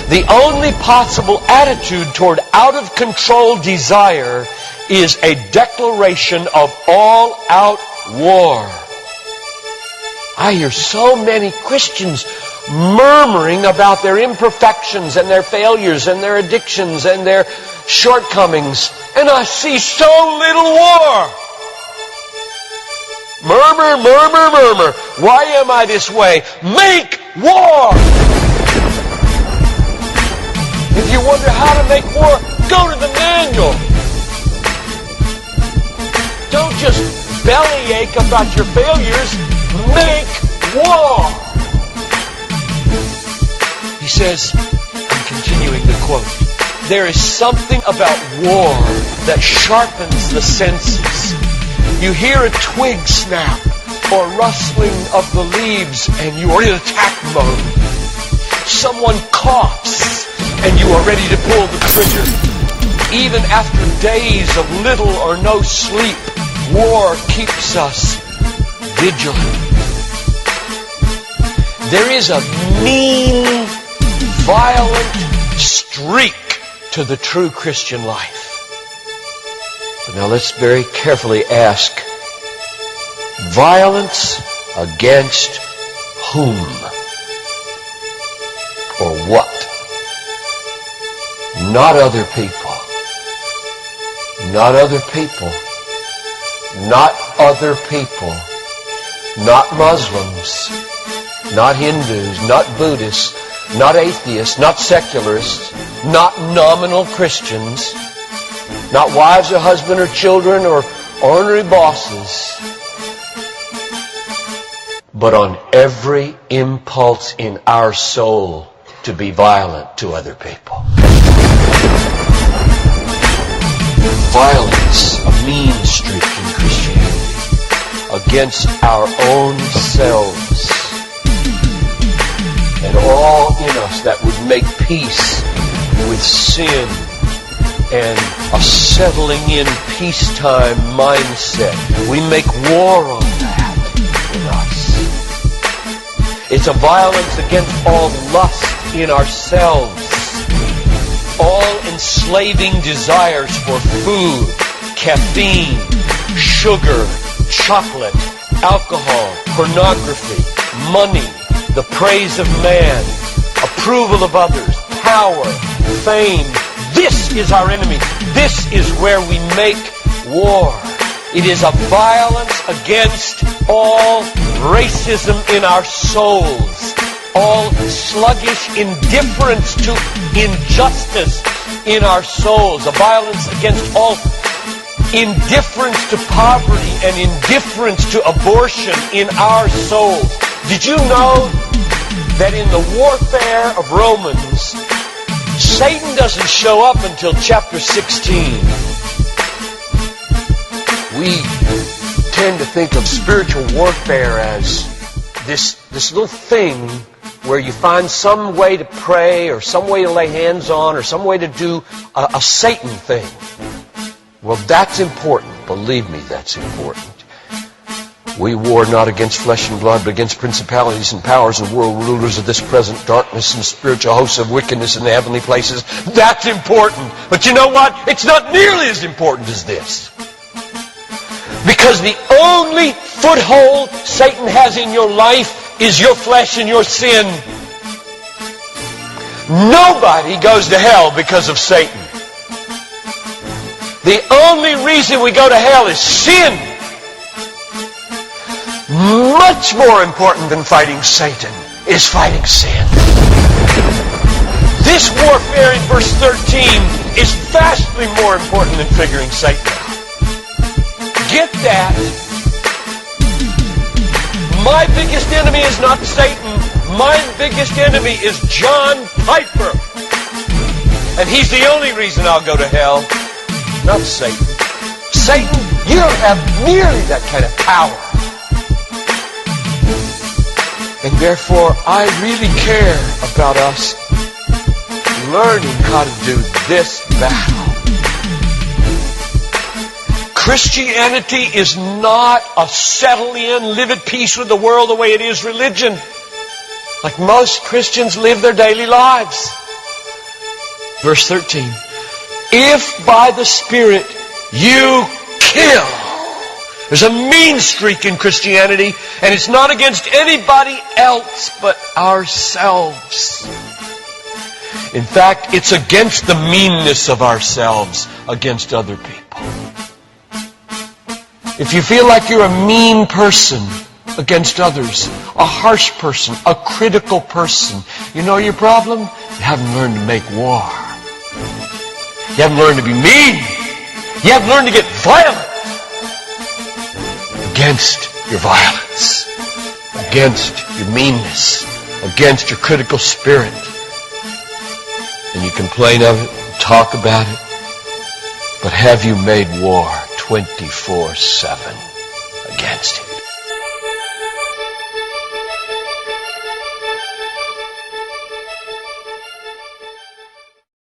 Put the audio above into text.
The only possible attitude toward out-of-control desire is a declaration of all-out war. I hear so many Christians murmuring about their imperfections and their failures and their addictions and their shortcomings, and I see so little war. Murmur, murmur, murmur. Why am I this way? Make war! If you wonder how to make war, go to the manual. Don't just bellyache about your failures. Make war! He says, I'm continuing the quote, there is something about war that sharpens the senses. You hear a twig snap or rustling of the leaves and you are in attack mode. Someone coughs and you are ready to pull the trigger. Even after days of little or no sleep, war keeps us vigilant. There is a mean, violent streak to the true Christian life. But now let's very carefully ask, violence against whom? Or what? Not other people. Not other people. Not other people. Not Muslims. Not Hindus. Not Buddhists. Not atheists. Not secularists. Not nominal Christians. Not wives or husband or children or ornery bosses. But on every impulse in our soul to be violent to other people. Violence, a mean streak in Christianity, against our own selves. And all in us that would make peace with sin and a settling in peacetime mindset. We make war on that in us. It's a violence against all lust in ourselves. All enslaving desires for food, caffeine, sugar, chocolate, alcohol, pornography, money, the praise of man, approval of others, power, fame. This is our enemy. This is where we make war. It is a violence against all racism in our souls, all sluggish indifference to injustice in our souls, a violence against all indifference to poverty and indifference to abortion in our souls. Did you know that in the warfare of Romans, Satan doesn't show up until chapter 16. We tend to think of spiritual warfare as this little thing where you find some way to pray or some way to lay hands on or some way to do a Satan thing. Well, that's important. Believe me, that's important. We war not against flesh and blood, but against principalities and powers and world rulers of this present darkness and spiritual hosts of wickedness in the heavenly places. That's important. But you know what? It's not nearly as important as this. Because the only foothold Satan has in your life is your flesh and your sin. Nobody goes to hell because of Satan. The only reason we go to hell is sin. Much more important than fighting Satan is fighting sin. This warfare in verse 13 is vastly more important than figuring Satan out. Get that. My biggest enemy is not Satan. My biggest enemy is John Piper. And he's the only reason I'll go to hell, not Satan. Satan, you don't have nearly that kind of power. And therefore, I really care about us learning how to do this battle. Christianity is not a settle in, live at peace with the world the way it is religion. Like most Christians live their daily lives. Verse 13. If by the Spirit you kill. There's a mean streak in Christianity, and it's not against anybody else but ourselves. In fact, it's against the meanness of ourselves against other people. If you feel like you're a mean person against others, a harsh person, a critical person, you know your problem? You haven't learned to make war. You haven't learned to be mean. You haven't learned to get violent against your violence, against your meanness, against your critical spirit. And you complain of it, talk about it, but have you made war 24/7 against it?